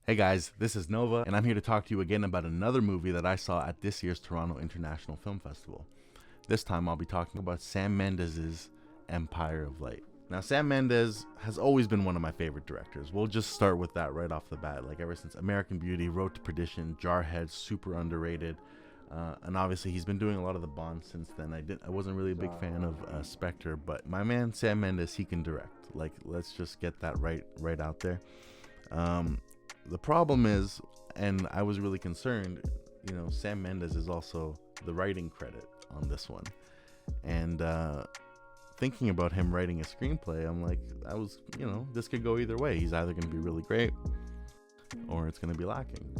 Hey guys, this is Nova, and I'm here to talk to you again about another movie that I saw at this year's Toronto International Film Festival. This time I'll be talking about Sam Mendes' Empire of Light. Now, Sam Mendes has always been one of my favorite directors. We'll just start with that right off the bat. Like, ever since American Beauty, Road to Perdition, Jarhead, super underrated. And obviously he's been doing a lot of the Bonds since then. I wasn't really a big fan of Spectre, but my man Sam Mendes, he can direct. Like, let's just get that right out there. The problem is, and I was really concerned, Sam Mendes is also the writing credit on this one. And thinking about him writing a screenplay, I'm like, this could go either way. He's either going to be really great or it's going to be lacking.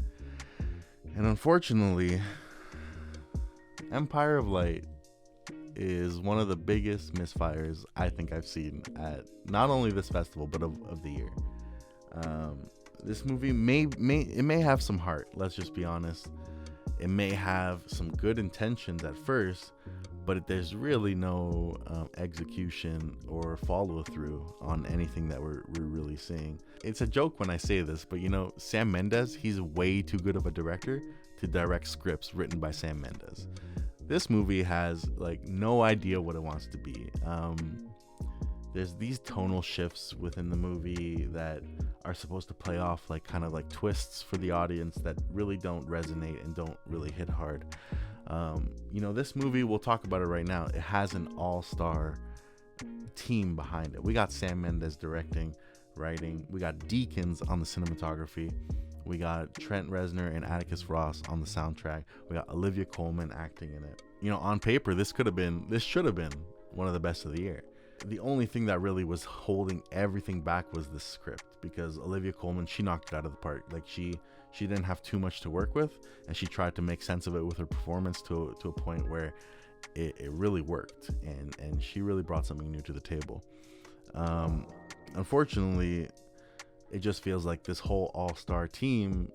And unfortunately, Empire of Light is one of the biggest misfires I think I've seen at not only this festival, but of the year. This movie may have some heart. Let's just be honest. It may have some good intentions at first, but there's really no execution or follow through on anything that we're really seeing. It's a joke when I say this, but Sam Mendes, he's way too good of a director to direct scripts written by Sam Mendes. This movie has no idea what it wants to be. There's these tonal shifts within the movie that are supposed to play off kind of twists for the audience that really don't resonate and don't really hit hard. This movie, we'll talk about it right now. It has an all-star team behind it. We got Sam Mendes directing, writing. We got Deakins on the cinematography. We got Trent Reznor and Atticus Ross on the soundtrack. We got Olivia Colman acting in it. On paper, this should have been one of the best of the year. The only thing that really was holding everything back was the script, because Olivia Colman, she knocked it out of the park. She didn't have too much to work with, and she tried to make sense of it with her performance to a point where it really worked, and she really brought something new to the table. Unfortunately, it just feels like this whole all-star team,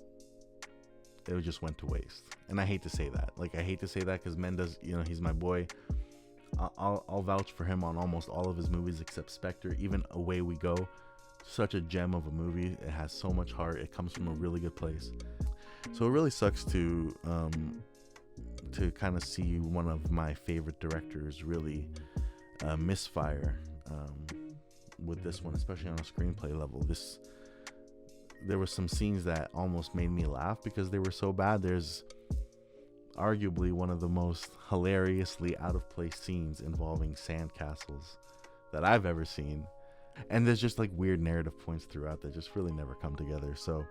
it just went to waste. And I hate to say that. I hate to say that because Mendes, he's my boy. I'll vouch for him on almost all of his movies except Spectre. Even Away We Go, such a gem of a movie. It has so much heart. It comes from a really good place. So it really sucks to kind of see one of my favorite directors really misfire with this one, especially on a screenplay level. There were some scenes that almost made me laugh because they were so bad. There's arguably one of the most hilariously out of place scenes involving sandcastles that I've ever seen, and there's just weird narrative points throughout that just really never come together. So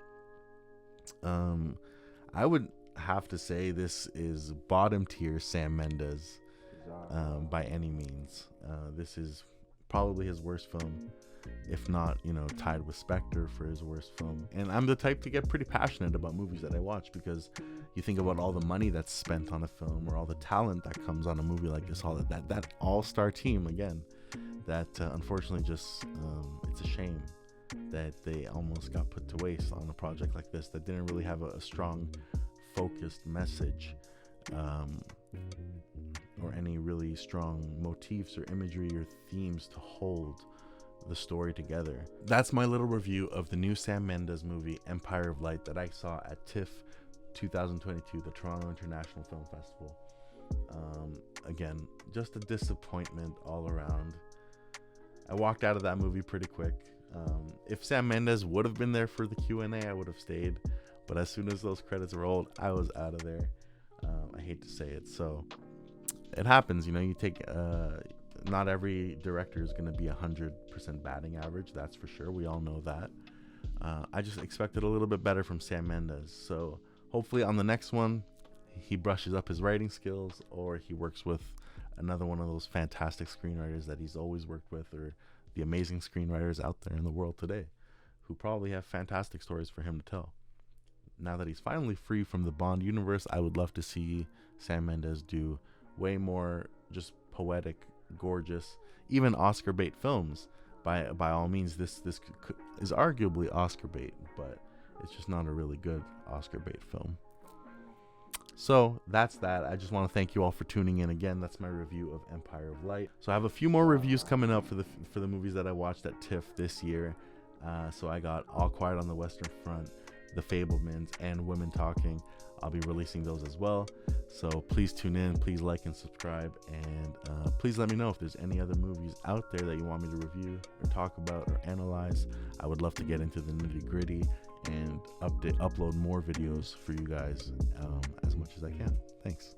I would have to say this is bottom tier Sam Mendes by any means. This is probably his worst film, if not tied with Spectre for his worst film. And I'm the type to get pretty passionate about movies that I watch, because you think about all the money that's spent on a film, or all the talent that comes on a movie like this, all that all-star team again, that unfortunately just it's a shame that they almost got put to waste on a project like this that didn't really have a strong focused message, or any really strong motifs or imagery or themes to hold the story together. That's my little review of the new Sam Mendes movie Empire of Light that I saw at TIFF 2022, the Toronto International Film Festival. Again, just a disappointment all around. I walked out of that movie pretty quick. If Sam Mendes would have been there for the Q&A, I would have stayed, but as soon as those credits rolled, I was out of there. I hate to say it, so it happens. You take not every director is going to be 100% batting average, that's for sure. We all know that. I just expected a little bit better from Sam Mendes. So hopefully on the next one, he brushes up his writing skills, or he works with another one of those fantastic screenwriters that he's always worked with, or the amazing screenwriters out there in the world today who probably have fantastic stories for him to tell. Now that he's finally free from the Bond universe, I would love to see Sam Mendes do way more just poetic, gorgeous, even Oscar bait films. By all means, this is arguably Oscar bait, but it's just not a really good Oscar bait film. So that's that. I just want to thank you all for tuning in again. That's my review of Empire of Light. So I have a few more reviews coming up for the movies that I watched at TIFF this year. So I got All Quiet on the Western Front, The Fablemans, and Women Talking. I'll be releasing those as well. So please tune in, please like and subscribe, and please let me know if there's any other movies out there that you want me to review or talk about or analyze. I would love to get into the nitty gritty and upload more videos for you guys as much as I can. Thanks.